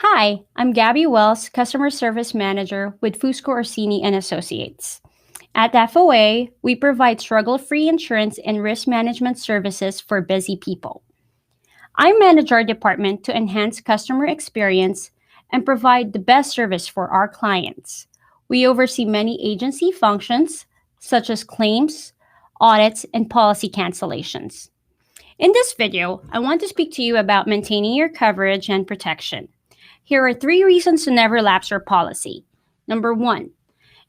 Hi, I'm Gabie Wells, Customer Service Manager with Fusco Orsini Associates. At FOA, we provide struggle-free insurance and risk management services for busy people. I manage our department to enhance customer experience and provide the best service for our clients. We oversee many agency functions, such as claims, audits, and policy cancellations. In this video, I want to speak to you about maintaining your coverage and protection. Here are 3 reasons to never lapse your policy. Number 1,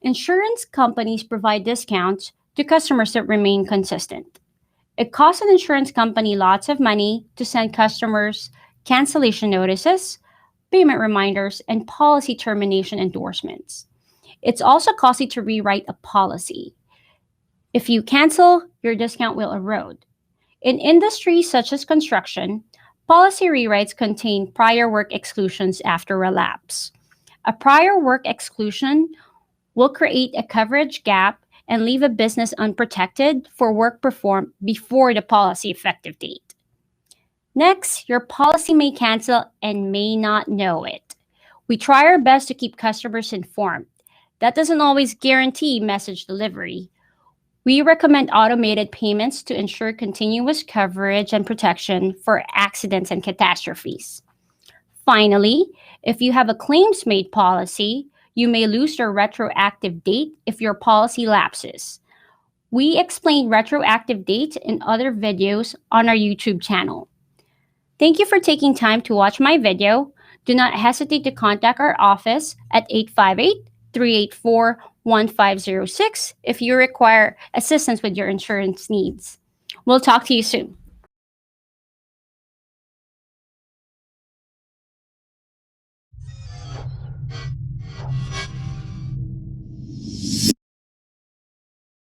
insurance companies provide discounts to customers that remain consistent. It costs an insurance company lots of money to send customers cancellation notices, payment reminders, and policy termination endorsements. It's also costly to rewrite a policy. If you cancel, your discount will erode. In industries such as construction, policy rewrites contain prior work exclusions after relapse. A prior work exclusion will create a coverage gap and leave a business unprotected for work performed before the policy effective date. Next, your policy may cancel and may not know it. We try our best to keep customers informed. That doesn't always guarantee message delivery. We recommend automated payments to ensure continuous coverage and protection for accidents and catastrophes. Finally, if you have a claims-made policy, you may lose your retroactive date if your policy lapses. We explain retroactive dates in other videos on our YouTube channel. Thank you for taking time to watch my video. Do not hesitate to contact our office at 858-384-1506 if you require assistance with your insurance needs. We'll talk to you soon.